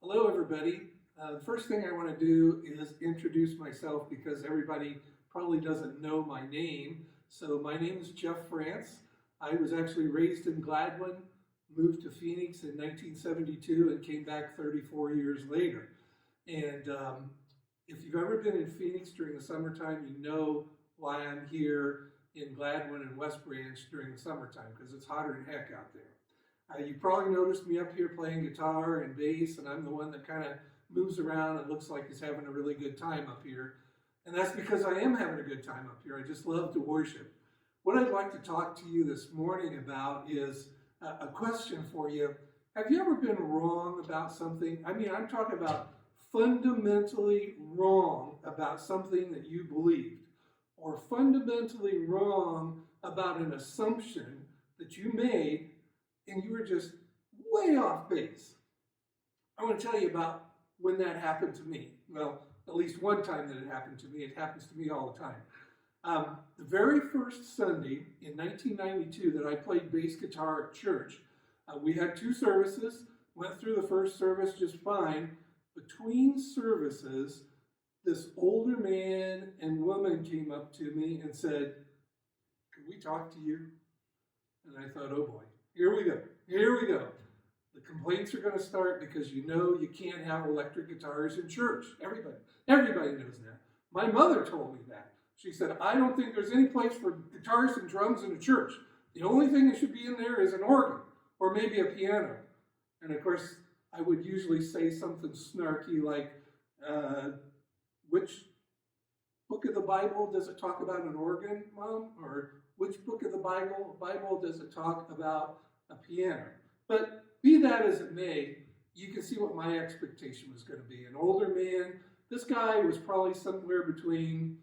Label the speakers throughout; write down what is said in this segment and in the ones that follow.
Speaker 1: Hello, everybody. The first thing I want to do is introduce myself because everybody probably doesn't know my name. So my name is Jeff France. I was actually raised in Gladwin, moved to Phoenix in 1972, and came back 34 years later. And if you've ever been in Phoenix during the summertime, you know why I'm here in Gladwin and West Branch during the summertime, because it's hotter than heck out there. You probably noticed me up here playing guitar and bass, and I'm the one that kind of moves around and looks like he's having a really good time up here. And that's because I am having a good time up here. I just love to worship. What I'd like to talk to you this morning about is a question for you. Have you ever been wrong about something? I mean, I'm talking about fundamentally wrong about something that you believed, or fundamentally wrong about an assumption that you made and you were just way off base. I want to tell you about when that happened to me. Well, at least one time that it happened to me. It happens to me all the time. The very first Sunday in 1992 that I played bass guitar at church, we had two services, went through the first service just fine. Between services, this older man and woman came up to me and said, "Could we talk to you?" And I thought, oh boy. Here we go. The complaints are going to start because you know you can't have electric guitars in church. Everybody knows that. My mother told me that. She said, "I don't think there's any place for guitars and drums in a church. The only thing that should be in there is an organ or maybe a piano." And of course, I would usually say something snarky like, "Which book of the Bible does it talk about an organ, Mom?" Or "Which book of the Bible does it talk about a piano?" But be that as it may, you can see what my expectation was going to be. An older man, this guy was probably somewhere between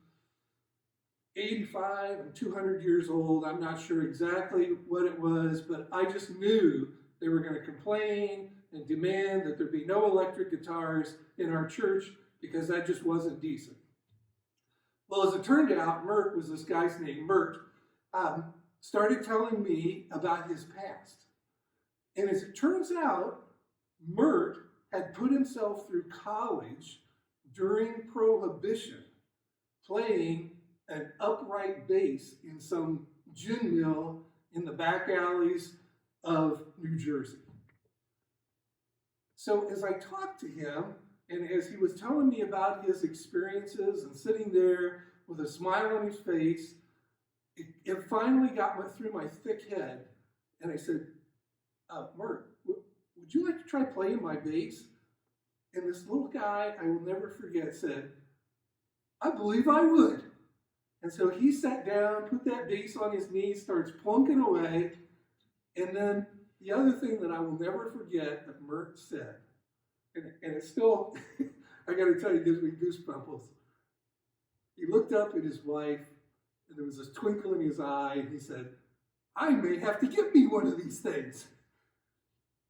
Speaker 1: 85 and 200 years old. I'm not sure exactly what it was, but I just knew they were going to complain and demand that there be no electric guitars in our church because that just wasn't decent. Well, as it turned out, Mert was this guy's name, Mert, started telling me about his past. And as it turns out, Mert had put himself through college during Prohibition, playing an upright bass in some gin mill in the back alleys of New Jersey. So as I talked to him, and as he was telling me about his experiences and sitting there with a smile on his face, it finally went through my thick head, and I said, "Mert, would you like to try playing my bass?" And this little guy, I will never forget, said, "I believe I would." And so he sat down, put that bass on his knees, starts plunking away, and then the other thing that I will never forget that Mert said, and it's still, I got to tell you, it gives me goosebumps. He looked up at his wife, and there was this twinkle in his eye, and he said, "I may have to get me one of these things."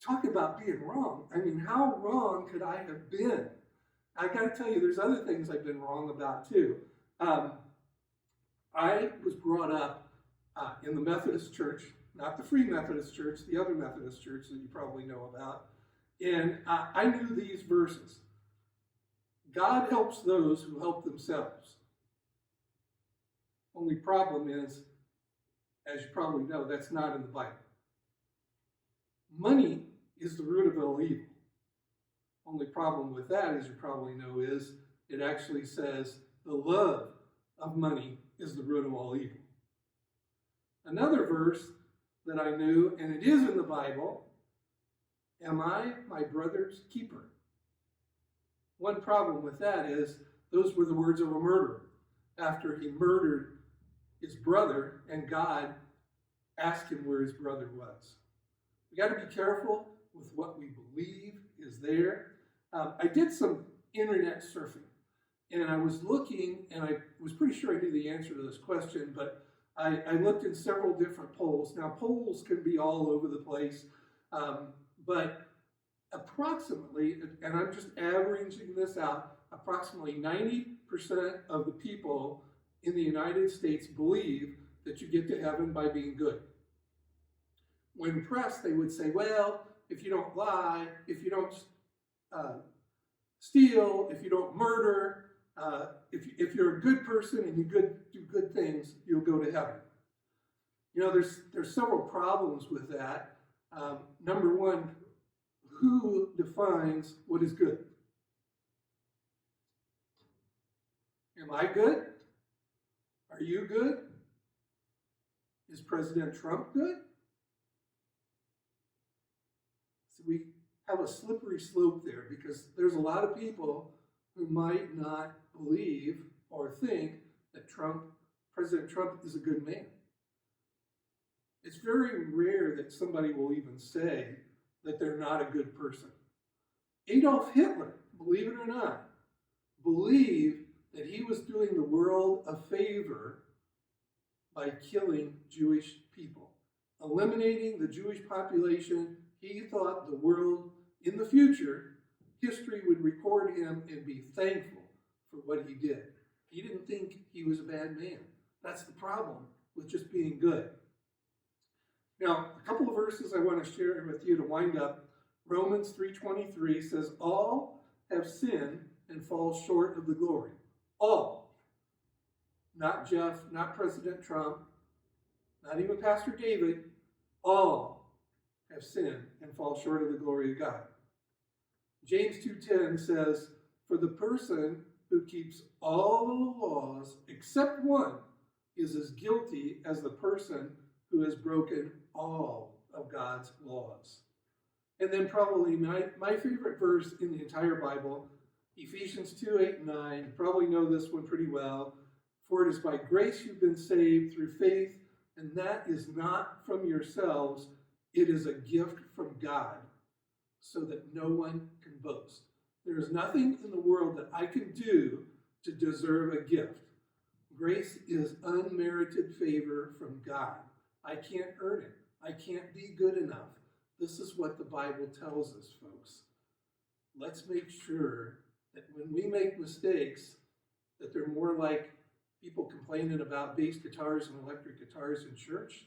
Speaker 1: Talk about being wrong. I mean, how wrong could I have been? I got to tell you, there's other things I've been wrong about too. I was brought up in the Methodist Church, not the Free Methodist Church, the other Methodist church that you probably know about. And I knew these verses. God helps those who help themselves. Only problem is, as you probably know, that's not in the Bible. Money is the root of all evil. Only problem with that, as you probably know, is it actually says the love of money is the root of all evil. Another verse that I knew, and it is in the Bible, "Am I my brother's keeper?" One problem with that is those were the words of a murderer after he murdered his brother, and God asked him where his brother was. We got to be careful with what we believe is there. I did some internet surfing, and I was looking, and I was pretty sure I knew the answer to this question, but I looked in several different polls. Now, polls can be all over the place, but approximately, and I'm just averaging this out, approximately 90% of the people in the United States believe that you get to heaven by being good. When pressed, they would say, well, if you don't lie, if you don't steal, if you don't murder, if you're a good person and you do good things, you'll go to heaven. There's several problems with that. Number one, who defines what is good? Am I good? Are you good? Is President Trump good? So we have a slippery slope there because there's a lot of people who might not believe or think that President Trump is a good man. It's very rare that somebody will even say that they're not a good person. Adolf Hitler, believe it or not, believed that he was doing the world a favor by killing Jewish people. Eliminating the Jewish population, he thought the world, in the future, history would record him and be thankful for what he did. He didn't think he was a bad man. That's the problem with just being good. Now, a couple of verses I want to share with you to wind up. Romans 3:23 says, all have sinned and fall short of the glory. All. Not Jeff, not President Trump, not even Pastor David. All have sinned and fall short of the glory of God. James 2:10 says, for the person who keeps all the laws except one is as guilty as the person who has broken all of God's laws. And then probably my favorite verse in the entire Bible, Ephesians 2:8-9. You probably know this one pretty well. For it is by grace you've been saved through faith, and that is not from yourselves. It is a gift from God, so that no one can boast. There is nothing in the world that I can do to deserve a gift. Grace is unmerited favor from God. I can't earn it. I can't be good enough. This is what the Bible tells us, folks. Let's make sure that when we make mistakes, that they're more like people complaining about bass guitars and electric guitars in church,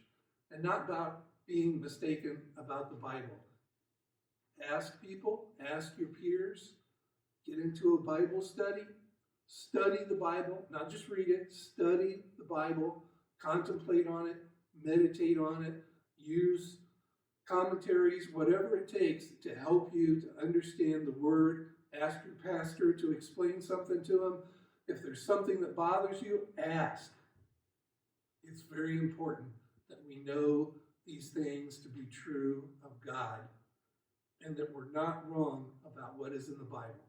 Speaker 1: and not about being mistaken about the Bible. Ask people, ask your peers, get into a Bible study the Bible, not just read it, study the Bible, contemplate on it, meditate on it, use commentaries, whatever it takes to help you to understand the Word. Ask your pastor to explain something to him. If there's something that bothers you, ask. It's very important that we know these things to be true of God and that we're not wrong about what is in the Bible.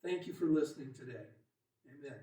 Speaker 1: Thank you for listening today. Amen.